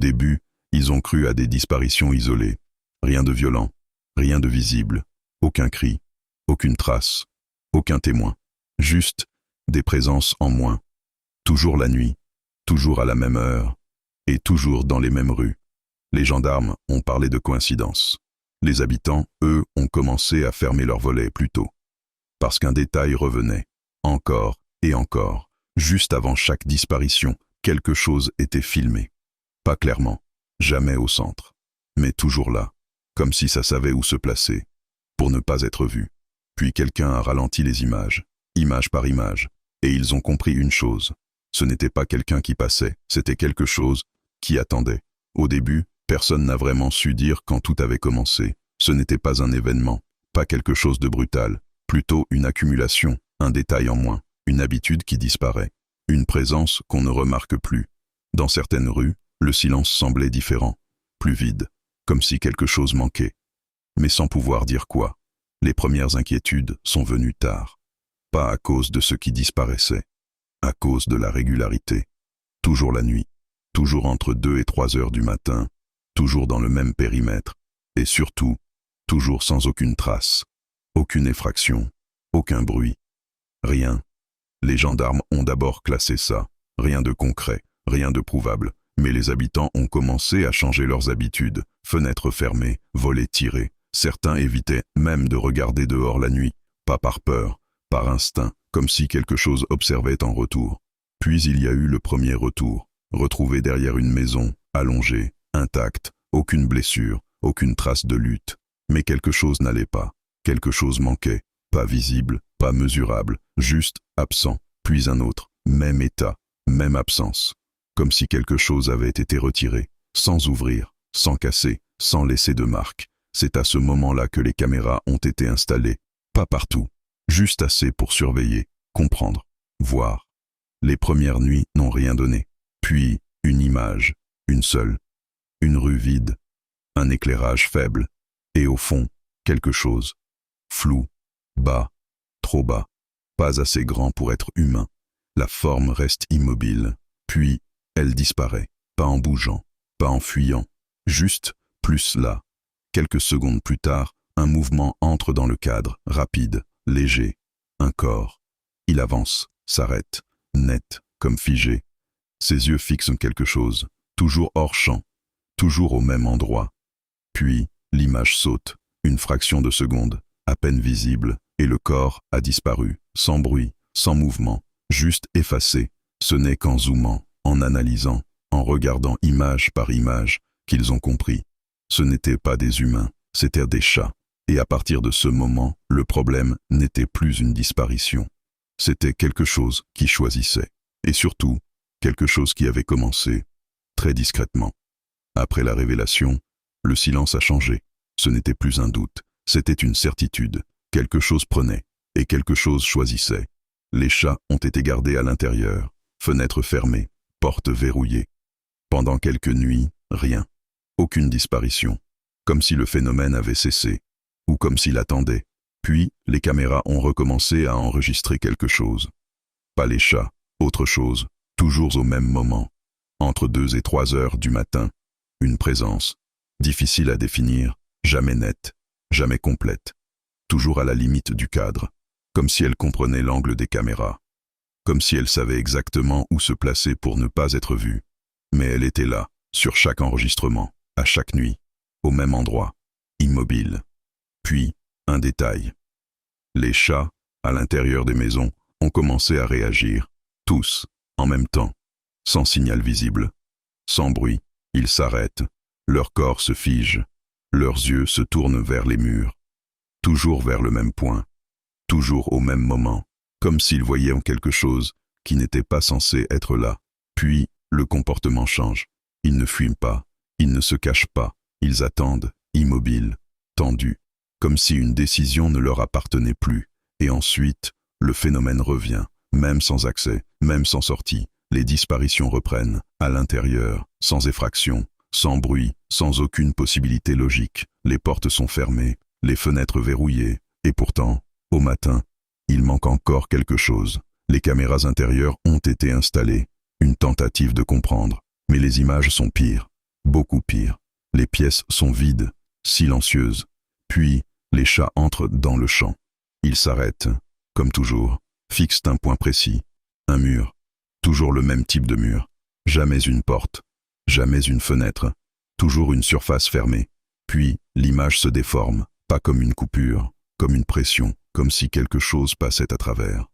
début, ils ont cru à des disparitions isolées. Rien de violent, rien de visible, aucun cri, aucune trace, aucun témoin. Juste des présences en moins. Toujours la nuit, toujours à la même heure, et toujours dans les mêmes rues. Les gendarmes ont parlé de coïncidence. Les habitants, eux, ont commencé à fermer leurs volets plus tôt. Parce qu'un détail revenait, encore et encore. Juste avant chaque disparition, quelque chose était filmé. Pas clairement, jamais au centre, mais toujours là, comme si ça savait où se placer, pour ne pas être vu. Puis quelqu'un a ralenti les images, image par image, et ils ont compris une chose. Ce n'était pas quelqu'un qui passait, c'était quelque chose qui attendait. Au début, personne n'a vraiment su dire quand tout avait commencé. Ce n'était pas un événement, pas quelque chose de brutal, plutôt une accumulation, un détail en moins, une habitude qui disparaît, une présence qu'on ne remarque plus. Dans certaines rues, le silence semblait différent, plus vide, comme si quelque chose manquait. Mais sans pouvoir dire quoi, les premières inquiétudes sont venues tard. Pas à cause de ce qui disparaissait, à cause de la régularité. Toujours la nuit, toujours entre 2 et 3 heures du matin, toujours dans le même périmètre, et surtout, toujours sans aucune trace, aucune effraction, aucun bruit, rien. Les gendarmes ont d'abord classé ça, rien de concret, rien de prouvable, mais les habitants ont commencé à changer leurs habitudes, fenêtres fermées, volets tirés. Certains évitaient même de regarder dehors la nuit, pas par peur, par instinct, comme si quelque chose observait en retour. Puis il y a eu le premier retour, retrouvé derrière une maison, allongée, intacte, aucune blessure, aucune trace de lutte. Mais quelque chose n'allait pas, quelque chose manquait, pas visible, pas mesurable, juste absent, puis un autre, même état, même absence. Comme si quelque chose avait été retiré, sans ouvrir, sans casser, sans laisser de marque. C'est à ce moment-là que les caméras ont été installées, pas partout, juste assez pour surveiller, comprendre, voir. Les premières nuits n'ont rien donné. Puis, une image, une seule. Une rue vide, un éclairage faible, et au fond, quelque chose. Flou, bas, trop bas, pas assez grand pour être humain. La forme reste immobile, puis elle disparaît, pas en bougeant, pas en fuyant, juste plus là. Quelques secondes plus tard, un mouvement entre dans le cadre, rapide, léger, un corps. Il avance, s'arrête, net, comme figé. Ses yeux fixent quelque chose, toujours hors champ, toujours au même endroit. Puis, l'image saute, une fraction de seconde, à peine visible, et le corps a disparu, sans bruit, sans mouvement, juste effacé. Ce n'est qu'en zoomant, en analysant, en regardant image par image, qu'ils ont compris. Ce n'étaient pas des humains, c'étaient des chats. Et à partir de ce moment, le problème n'était plus une disparition. C'était quelque chose qui choisissait. Et surtout, quelque chose qui avait commencé, très discrètement. Après la révélation, le silence a changé. Ce n'était plus un doute, c'était une certitude. Quelque chose prenait, et quelque chose choisissait. Les chats ont été gardés à l'intérieur, fenêtres fermées, portes verrouillées. Pendant quelques nuits, rien. Aucune disparition. Comme si le phénomène avait cessé, ou comme s'il attendait. Puis, les caméras ont recommencé à enregistrer quelque chose. Pas les chats, autre chose, toujours au même moment. Entre 2 et 3 heures du matin, une présence, difficile à définir, jamais nette, jamais complète. Toujours à la limite du cadre, comme si elle comprenait l'angle des caméras. Comme si elle savait exactement où se placer pour ne pas être vue. Mais elle était là, sur chaque enregistrement, à chaque nuit, au même endroit, immobile. Puis, un détail. Les chats, à l'intérieur des maisons, ont commencé à réagir, tous, en même temps, sans signal visible. Sans bruit, ils s'arrêtent, leur corps se fige, leurs yeux se tournent vers les murs, toujours vers le même point, toujours au même moment, comme s'ils voyaient en quelque chose qui n'était pas censé être là. Puis, le comportement change. Ils ne fuient pas, ils ne se cachent pas, ils attendent, immobiles, tendus, comme si une décision ne leur appartenait plus. Et ensuite, le phénomène revient, même sans accès, même sans sortie. Les disparitions reprennent, à l'intérieur, sans effraction, sans bruit, sans aucune possibilité logique. Les portes sont fermées, les fenêtres verrouillées, et pourtant, au matin, il manque encore quelque chose. Les caméras intérieures ont été installées, une tentative de comprendre, mais les images sont pires. Beaucoup pire. Les pièces sont vides, silencieuses. Puis, les chats entrent dans le champ. Ils s'arrêtent, comme toujours, fixent un point précis. Un mur. Toujours le même type de mur. Jamais une porte. Jamais une fenêtre. Toujours une surface fermée. Puis, l'image se déforme, pas comme une coupure, comme une pression, comme si quelque chose passait à travers.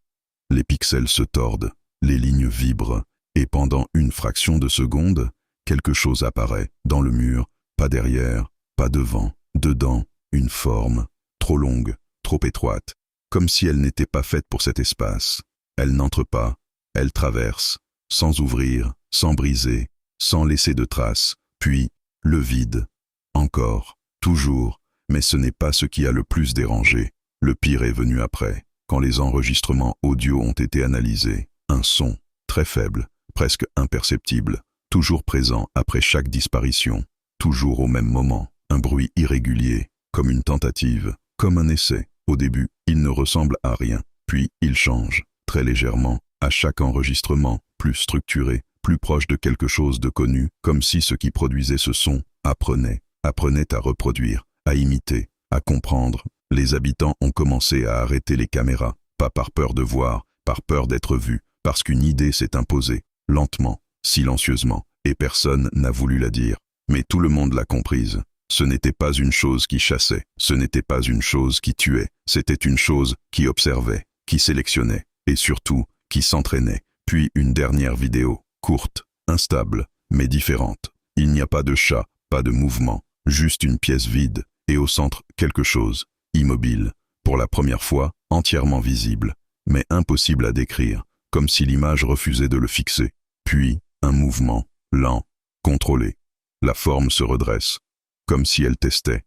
Les pixels se tordent, les lignes vibrent, et pendant une fraction de seconde, quelque chose apparaît, dans le mur, pas derrière, pas devant, dedans, une forme, trop longue, trop étroite, comme si elle n'était pas faite pour cet espace. Elle n'entre pas, elle traverse, sans ouvrir, sans briser, sans laisser de traces, puis, le vide. Encore, toujours, mais ce n'est pas ce qui a le plus dérangé. Le pire est venu après, quand les enregistrements audio ont été analysés. Un son, très faible, presque imperceptible, toujours présent après chaque disparition, toujours au même moment, un bruit irrégulier, comme une tentative, comme un essai. Au début, il ne ressemble à rien, puis il change, très légèrement, à chaque enregistrement, plus structuré, plus proche de quelque chose de connu, comme si ce qui produisait ce son apprenait à reproduire, à imiter, à comprendre. Les habitants ont commencé à arrêter les caméras, pas par peur de voir, par peur d'être vus, parce qu'une idée s'est imposée, lentement, silencieusement, et personne n'a voulu la dire. Mais tout le monde l'a comprise. Ce n'était pas une chose qui chassait, ce n'était pas une chose qui tuait, c'était une chose qui observait, qui sélectionnait, et surtout, qui s'entraînait. Puis une dernière vidéo, courte, instable, mais différente. Il n'y a pas de chat, pas de mouvement, juste une pièce vide, et au centre, quelque chose, immobile, pour la première fois, entièrement visible, mais impossible à décrire, comme si l'image refusait de le fixer. Puis, un mouvement, lent, contrôlé. La forme se redresse, comme si elle testait,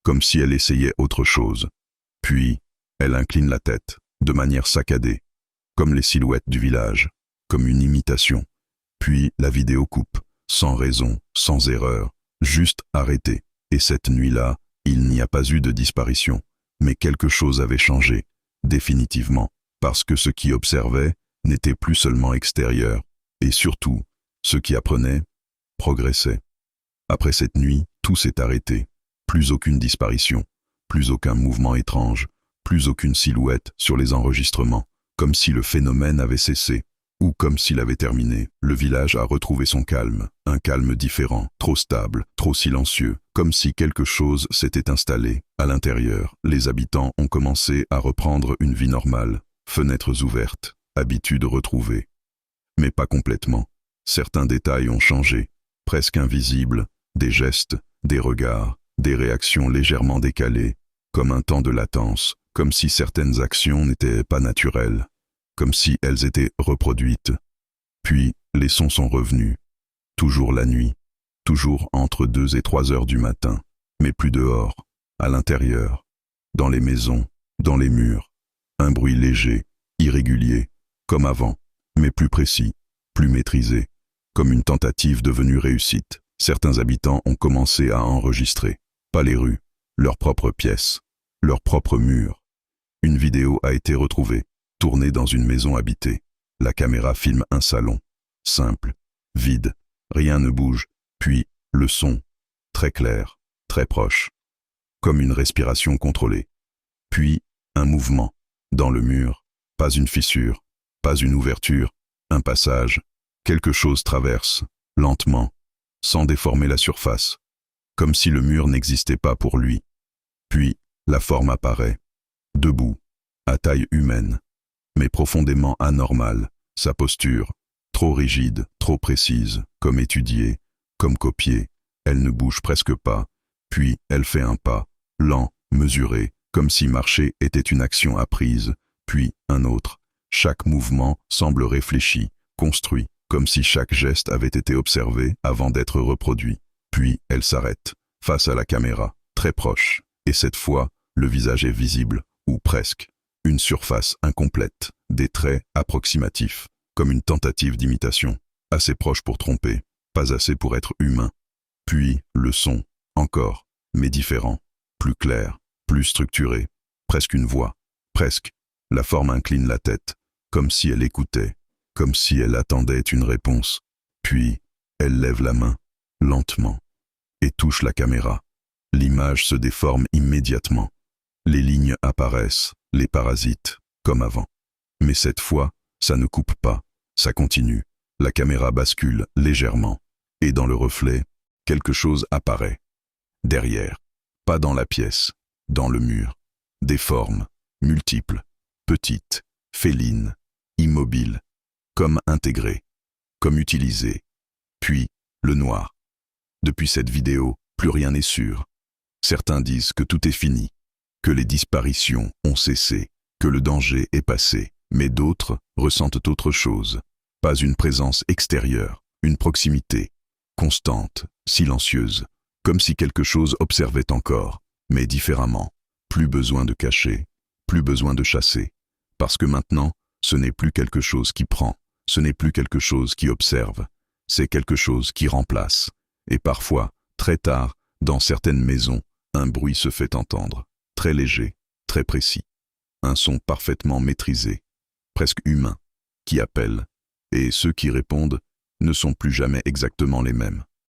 comme si elle essayait autre chose. Puis, elle incline la tête, de manière saccadée, comme les silhouettes du village, comme une imitation. Puis, la vidéo coupe, sans raison, sans erreur, juste arrêtée. Et cette nuit-là, il n'y a pas eu de disparition, mais quelque chose avait changé, définitivement, parce que ce qui observait n'était plus seulement extérieur, et surtout, ce qui apprenait, progressait. Après cette nuit, tout s'est arrêté, plus aucune disparition, plus aucun mouvement étrange, plus aucune silhouette sur les enregistrements, comme si le phénomène avait cessé, ou comme s'il avait terminé. Le village a retrouvé son calme, un calme différent, trop stable, trop silencieux, comme si quelque chose s'était installé. À l'intérieur, les habitants ont commencé à reprendre une vie normale, fenêtres ouvertes, habitudes retrouvées. Mais pas complètement. Certains détails ont changé, presque invisibles, des gestes, des regards, des réactions légèrement décalées, comme un temps de latence, comme si certaines actions n'étaient pas naturelles, comme si elles étaient reproduites. Puis, les sons sont revenus, toujours la nuit, toujours entre 2 et 3 heures du matin, mais plus dehors, à l'intérieur, dans les maisons, dans les murs. Un bruit léger, irrégulier, comme avant, mais plus précis, plus maîtrisé, comme une tentative devenue réussite. Certains habitants ont commencé à enregistrer, pas les rues, leurs propres pièces, leurs propres murs. Une vidéo a été retrouvée, tournée dans une maison habitée. La caméra filme un salon, simple, vide, rien ne bouge, puis le son, très clair, très proche, comme une respiration contrôlée. Puis un mouvement, dans le mur, pas une fissure, pas une ouverture, un passage, quelque chose traverse, lentement, sans déformer la surface, comme si le mur n'existait pas pour lui. Puis, la forme apparaît, debout, à taille humaine, mais profondément anormale, sa posture, trop rigide, trop précise, comme étudiée, comme copiée, elle ne bouge presque pas, puis elle fait un pas, lent, mesuré, comme si marcher était une action apprise, puis un autre. Chaque mouvement semble réfléchi, construit, comme si chaque geste avait été observé avant d'être reproduit. Puis elle s'arrête, face à la caméra, très proche, et cette fois, le visage est visible, ou presque. Une surface incomplète, des traits approximatifs, comme une tentative d'imitation, assez proche pour tromper, pas assez pour être humain. Puis le son, encore, mais différent, plus clair, plus structuré, presque une voix, presque. La forme incline la tête, comme si elle écoutait, comme si elle attendait une réponse. Puis, elle lève la main, lentement, et touche la caméra. L'image se déforme immédiatement. Les lignes apparaissent, les parasites, comme avant. Mais cette fois, ça ne coupe pas, ça continue. La caméra bascule légèrement, et dans le reflet, quelque chose apparaît. Derrière, pas dans la pièce, dans le mur. Des formes, multiples, petites, félines, immobiles, comme intégrées, comme utilisées. Puis, le noir. Depuis cette vidéo, plus rien n'est sûr. Certains disent que tout est fini, que les disparitions ont cessé, que le danger est passé, mais d'autres ressentent autre chose. Pas une présence extérieure, une proximité, constante, silencieuse, comme si quelque chose observait encore, mais différemment. Plus besoin de cacher, plus besoin de chasser, parce que maintenant, ce n'est plus quelque chose qui prend, ce n'est plus quelque chose qui observe, c'est quelque chose qui remplace. Et parfois, très tard, dans certaines maisons, un bruit se fait entendre, très léger, très précis. Un son parfaitement maîtrisé, presque humain, qui appelle, et ceux qui répondent ne sont plus jamais exactement les mêmes.